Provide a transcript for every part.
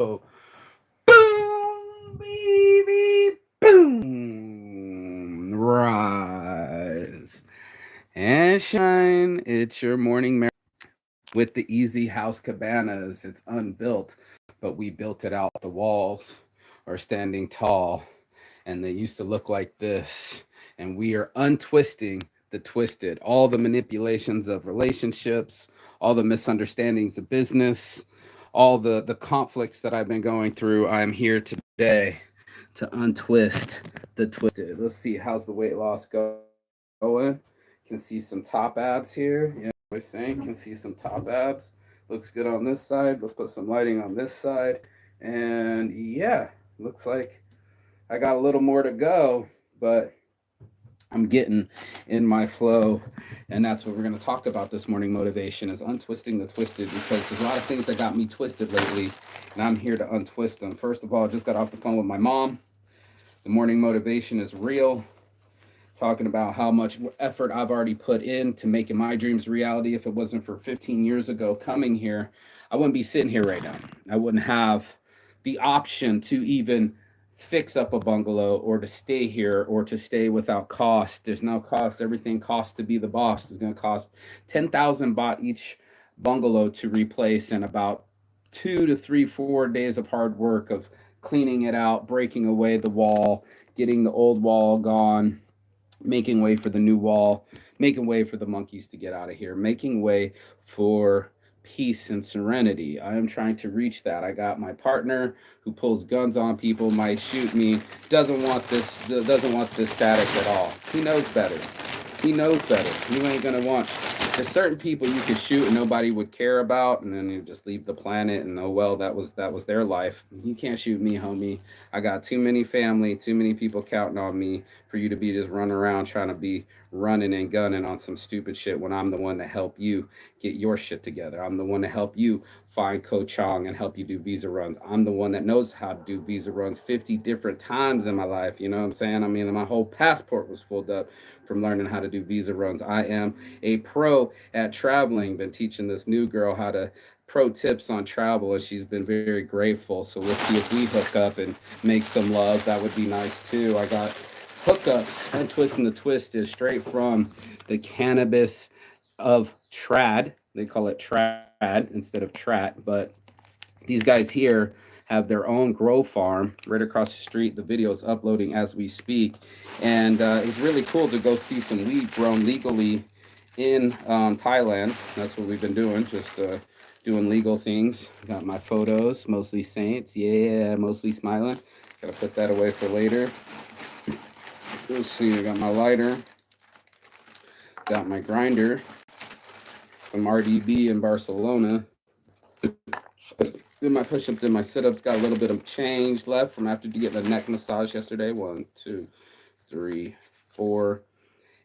Boom, baby, boom. Rise and shine. It's your morning with the easy house cabanas. It's unbuilt, but we built it out. The walls are standing tall, and they used to look like this. And we are untwisting the twisted, all the manipulations of relationships, all the misunderstandings of business, all the conflicts that I've been going through. I'm here today to untwist the twisted. Let's see, how's the weight loss going? Can see some top abs here. Yeah, we're saying can see some top abs. Looks good on this side. Let's put some lighting on this side. And yeah, looks like I got a little more to go, but I'm getting in my flow. And that's what we're going to talk about this morning. Motivation is untwisting the twisted, because there's a lot of things that got me twisted lately, and I'm here to untwist them. First of all, I just got off the phone with my mom. The morning motivation is real, talking about how much effort I've already put into making my dreams reality. If it wasn't for 15 years ago coming here, I wouldn't be sitting here right now. I wouldn't have the option to even fix up a bungalow, or to stay here, or to stay without cost. There's no cost. Everything costs to be the boss. It's going to cost 10,000 baht each bungalow to replace, and about 2 to 3, 4 days of hard work of cleaning it out, breaking away the wall, getting the old wall gone, making way for the new wall, making way for the monkeys to get out of here, making way for peace and serenity. I am trying to reach that. I got my partner who pulls guns on people, might shoot me, doesn't want this static at all. He knows better. He knows better. You ain't gonna want. There's certain people you could shoot and nobody would care about, and then you just leave the planet, and oh well, that was their life. You can't shoot me, homie. I got too many family, too many people counting on me for you to be just running around trying to be running and gunning on some stupid shit, when I'm the one to help you get your shit together. I'm the one to help you find Ko Chong and help you do visa runs. I'm the one that knows how to do visa runs 50 different times in my life. You know what I'm saying? I mean, my whole passport was filled up from learning how to do visa runs. I am a pro at traveling. Been teaching this new girl how to pro tips on travel, and she's been very grateful. So let's see if we hook up and make some love. That would be nice too. I got hookups. And Twisting the Twist is straight from the cannabis of trad. They call it trad instead of trat, but these guys here have their own grow farm right across the street. The video is uploading as we speak, and it's really cool to go see some weed grown legally in Thailand. That's what we've been doing, just doing legal things. Got my photos, mostly saints, yeah, mostly smiling. Gotta put that away for later. Let's see, I got my lighter, got my grinder from RDB in Barcelona. Did my push-ups, did my sit-ups, got a little bit of change left from after getting a neck massage yesterday. 1, 2, 3, 4.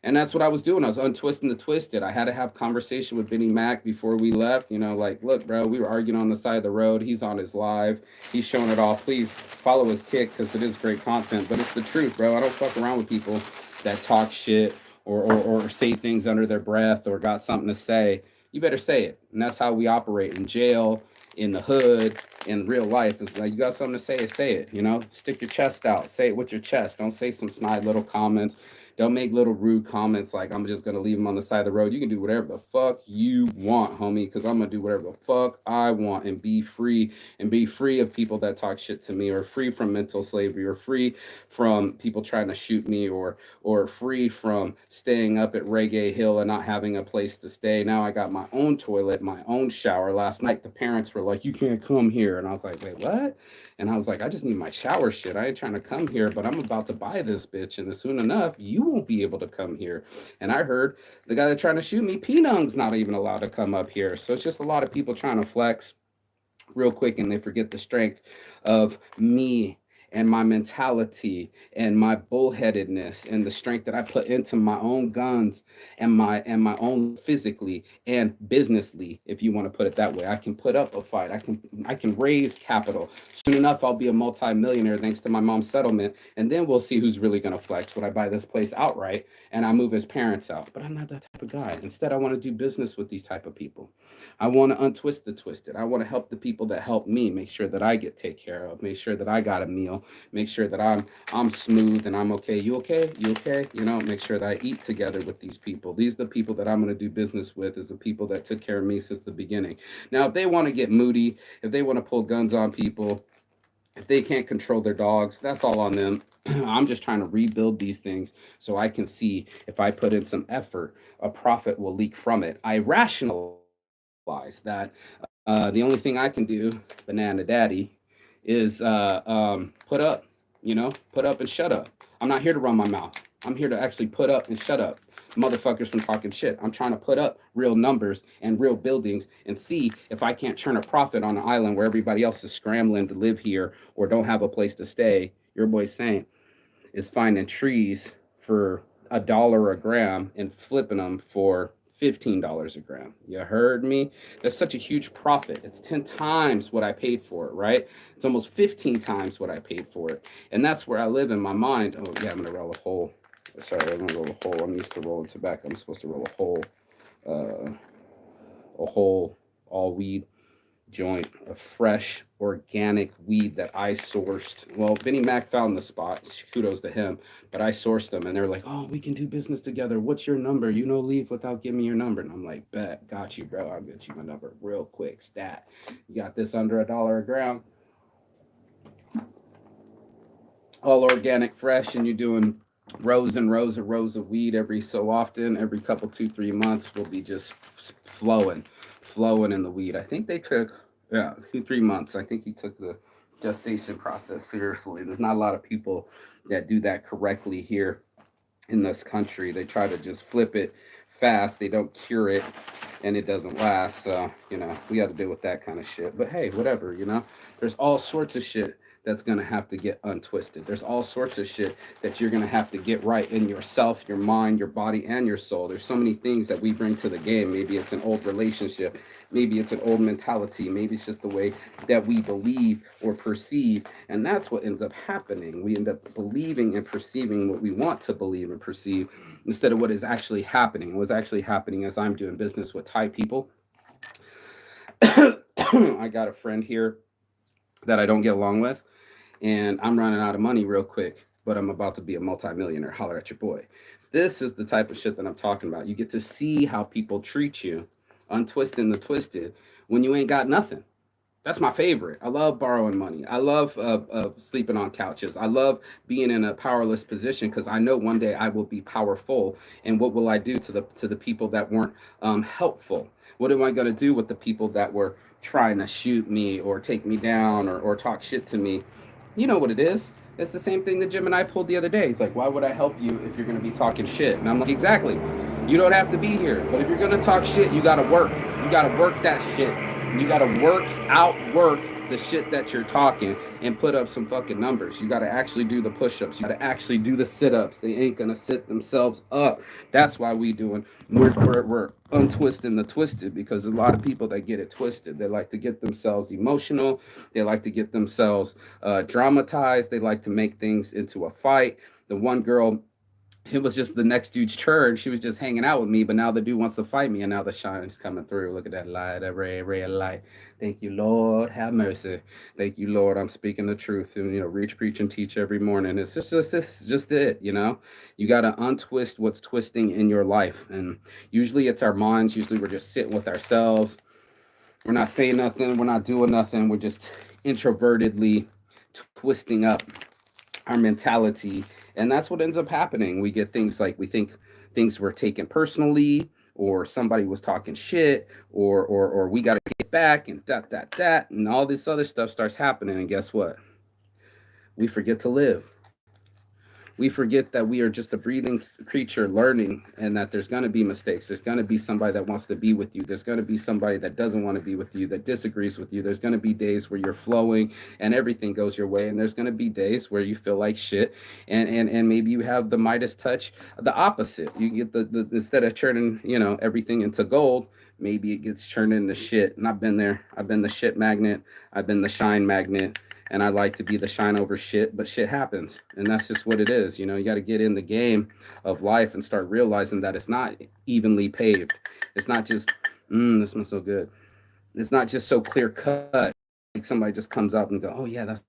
And that's what I was doing. I was untwisting the twisted. I had to have conversation with Benny Mac before we left. You know, like, look, bro, we were arguing on the side of the road. He's on his live. He's showing it all. Please follow his kick, because it is great content. But it's the truth, bro. I don't fuck around with people that talk shit, or say things under their breath, or got something to say. You better say it. And that's how we operate in jail, in the hood, in real life. It's like, you got something to say it, you know? Stick your chest out. Say it with your chest. Don't say some snide little comments. Don't make little rude comments like, I'm just going to leave them on the side of the road. You can do whatever the fuck you want, homie, because I'm going to do whatever the fuck I want, and be free of people that talk shit to me, or free from mental slavery, or free from people trying to shoot me, or free from staying up at Reggae Hill and not having a place to stay. Now I got my own toilet, my own shower. Last night, the parents were like, you can't come here. And I was like, wait, what? And I was like, I just need my shower shit. I ain't trying to come here, but I'm about to buy this bitch. And soon enough, you won't be able to come here. And I heard the guy that's trying to shoot me, Penung's not even allowed to come up here. So it's just a lot of people trying to flex real quick, and they forget the strength of me and my mentality and my bullheadedness and the strength that I put into my own guns and my own physically and businessly, if you want to put it that way. I can put up a fight. I can raise capital. Soon enough I'll be a multi-millionaire thanks to my mom's settlement, and then we'll see who's really going to flex when I buy this place outright and I move his parents out. But I'm not that type of guy. Instead, I want to do business with these type of people. I want to untwist the twisted. I want to help the people that help me, make sure that I get taken care of, make sure that I got a meal, make sure that I'm smooth and I'm okay. You okay? You okay? You know, make sure that I eat together with these people. These are the people that I'm going to do business with, is the people that took care of me since the beginning. Now, if they want to get moody, if they want to pull guns on people, if they can't control their dogs, that's all on them. I'm just trying to rebuild these things so I can see if I put in some effort, a profit will leak from it. I rationalize that the only thing I can do, Banana Daddy, is put up, put up and shut up. I'm not here to run my mouth. I'm here to actually put up and shut up motherfuckers from talking shit. I'm trying to put up real numbers and real buildings and see if I can't turn a profit on an island where everybody else is scrambling to live here or don't have a place to stay. Your boy Saint is finding trees for $1 a gram and flipping them for $15 a gram. You heard me? That's such a huge profit. It's 10 times what I paid for it, right? It's almost 15 times what I paid for it. And that's where I live in my mind. Oh, yeah, I'm going to roll a hole. Sorry, I'm going to roll a hole. I'm used to rolling tobacco. I'm supposed to roll a whole all weed joint of fresh organic weed that I sourced. Well, Benny Mac found the spot. Kudos to him. But I sourced them, and they're like, "Oh, we can do business together. What's your number? You know, leave without giving me your number." And I'm like, "Bet, got you, bro. I'll get you my number real quick. Stat. You got this under $1 a gram, all organic, fresh, and you're doing rows and rows of weed every so often, every couple 2-3 months will be just flowing in the weed. I think they took 2-3 months. I think he took the gestation process seriously. There's not a lot of people that do that correctly here in this country. They try to just flip it fast. They don't cure it, and it doesn't last. So, we got to deal with that kind of shit. But hey, whatever, there's all sorts of shit that's going to have to get untwisted. There's all sorts of shit that you're going to have to get right in yourself, your mind, your body, and your soul. There's so many things that we bring to the game. Maybe it's an old relationship. Maybe it's an old mentality. Maybe it's just the way that we believe or perceive. And that's what ends up happening. We end up believing and perceiving what we want to believe and perceive instead of what is actually happening. What's actually happening is I'm doing business with Thai people. I got a friend here that I don't get along with, and I'm running out of money real quick, but I'm about to be a multimillionaire. Holler at your boy. This is the type of shit that I'm talking about. You get to see how people treat you, untwisting the twisted, when you ain't got nothing. That's my favorite. I love borrowing money. I love sleeping on couches. I love being in a powerless position because I know one day I will be powerful. And what will I do to the people that weren't helpful? What am I going to do with the people that were trying to shoot me or take me down or talk shit to me? You know what it is. It's the same thing that Jim and I pulled the other day. He's like, why would I help you if you're going to be talking shit? And I'm like, exactly. You don't have to be here. But if you're going to talk shit, you got to work. You got to work that shit. You got to outwork the shit that you're talking and put up some fucking numbers. You got to actually do the push-ups. You got to actually do the sit-ups. They ain't going to sit themselves up. That's why we're untwisting the twisted, because a lot of people that get it twisted, they like to get themselves emotional. They like to get themselves dramatized. They like to make things into a fight. The one girl, it was just the next dude's turn. She was just hanging out with me, but now the dude wants to fight me, and now the shine's coming through. Look at that light, that red light. Thank you, Lord. Have mercy. Thank you, Lord. I'm speaking the truth. And, reach, preach, and teach every morning. It's just it, You got to untwist what's twisting in your life. And usually it's our minds. Usually we're just sitting with ourselves. We're not saying nothing. We're not doing nothing. We're just introvertedly twisting up our mentality, and that's what ends up happening. We get things like we think things were taken personally, or somebody was talking shit, or we got to get back, and that, and all this other stuff starts happening. And guess what? We forget to live. We forget that we are just a breathing creature learning, and that there's going to be mistakes. There's going to be somebody that wants to be with you. There's going to be somebody that doesn't want to be with you, that disagrees with you. There's going to be days where you're flowing and everything goes your way. And there's going to be days where you feel like shit. And maybe you have the Midas touch, the opposite. You get the instead of turning, everything into gold, maybe it gets turned into shit. And I've been there. I've been the shit magnet. I've been the shine magnet, and I like to be the shine over shit, but shit happens. And that's just what it is. You got to get in the game of life and start realizing that it's not evenly paved. It's not just, this smells so good. It's not just so clear cut. Like somebody just comes up and go, oh yeah, that's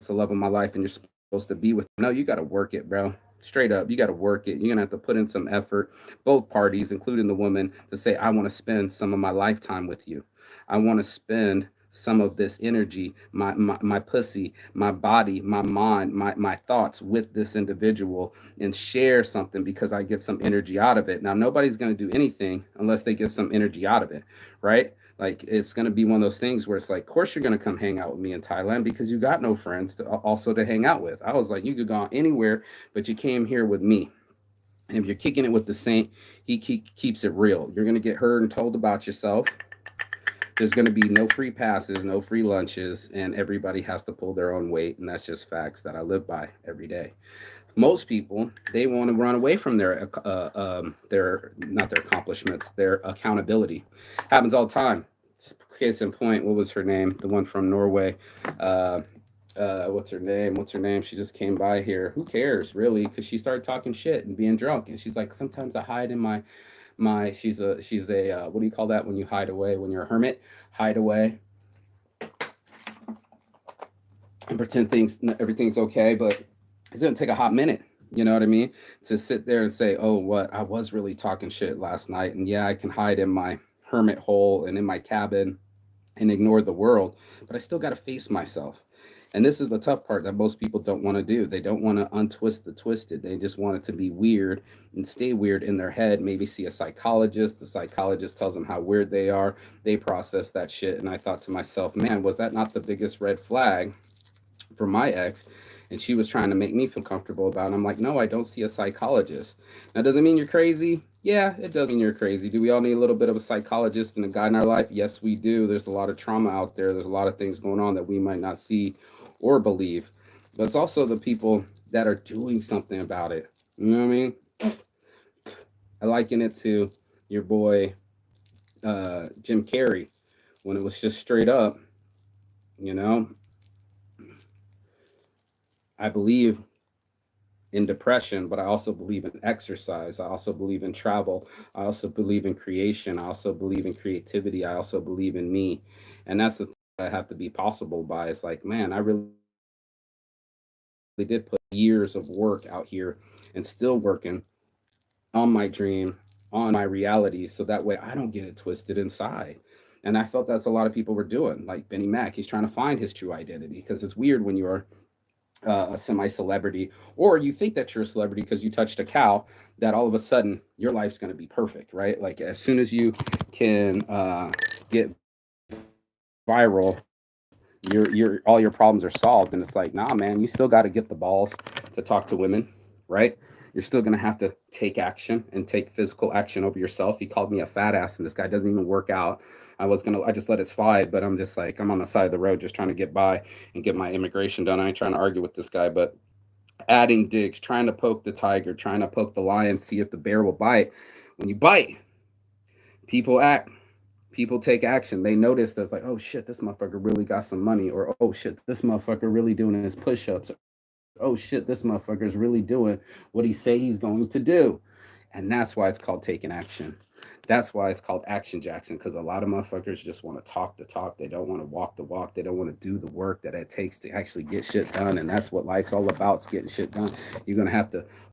the love of my life, and you're supposed to be with. No, you got to work it, bro. Straight up, you got to work it. You're gonna have to put in some effort, both parties, including the woman, to say, I want to spend some of my lifetime with you. I want to spend some of this energy, my pussy, my body, my mind, my thoughts with this individual, and share something because I get some energy out of it. Now, nobody's going to do anything unless they get some energy out of it, right? Like, it's going to be one of those things where it's like, of course you're going to come hang out with me in Thailand because you got no friends also to hang out with. I was like, you could go anywhere, but you came here with me. And if you're kicking it with the saint, he keeps it real. You're going to get heard and told about yourself. There's going to be no free passes, no free lunches, and everybody has to pull their own weight. And that's just facts that I live by every day. Most people, they want to run away from their not their accomplishments, their accountability. Happens all the time. Case in point, what was her name? The one from Norway. Uh, what's her name? What's her name? She just came by here. Who cares, really? Because she started talking shit and being drunk, and she's like, sometimes I hide in my. She's a what do you call that when you hide away? When you're a hermit, hide away and pretend everything's okay, but it's gonna take a hot minute. You know what I mean? To sit there and say, "Oh, what I was really talking shit last night," and yeah, I can hide in my hermit hole and in my cabin and ignore the world, but I still got to face myself. And this is the tough part that most people don't want to do. They don't want to untwist the twisted. They just want it to be weird and stay weird in their head. Maybe see a psychologist. The psychologist tells them how weird they are. They process that shit. And I thought to myself, man, was that not the biggest red flag for my ex? And she was trying to make me feel comfortable about it. I'm like, no, I don't see a psychologist. Now, does it mean you're crazy? Yeah, it does mean you're crazy. Do we all need a little bit of a psychologist and a guide in our life? Yes, we do. There's a lot of trauma out there. There's a lot of things going on that we might not see or believe. But it's also the people that are doing something about it. You know what I mean? I liken it to your boy Jim Carrey when it was just straight up, you know. I believe in depression, but I also believe in exercise. I also believe in travel. I also believe in creation. I also believe in creativity. I also believe in me. And that's the thing that I have to be possible by. It's like, man, I really did put years of work out here and still working on my dream, on my reality, so that way I don't get it twisted inside. And I felt that's a lot of people were doing. Like Benny Mac, he's trying to find his true identity because it's weird when you are a semi celebrity, or you think that you're a celebrity because you touched a cow, that all of a sudden your life's going to be perfect, right? Like as soon as you can get viral, your all your problems are solved, and it's like, nah, man, you still got to get the balls to talk to women, right? You're still gonna have to take action and take physical action over yourself. He called me a fat ass, and this guy doesn't even work out. I just let it slide, but I'm just like, I'm on the side of the road just trying to get by and get my immigration done. I ain't trying to argue with this guy, but adding digs, trying to poke the tiger, trying to poke the lion, see if the bear will bite. When you bite, people act. People take action. They notice that's like, oh shit, this motherfucker really got some money, or oh shit, this motherfucker really doing his push-ups. Oh shit, this motherfucker is really doing what he say he's going to do. And that's why it's called taking action. That's why it's called Action Jackson, because a lot of motherfuckers just want to talk the talk. They don't want to walk the walk. They don't want to do the work that it takes to actually get shit done. And that's what life's all about. It's getting shit done. You're going to have to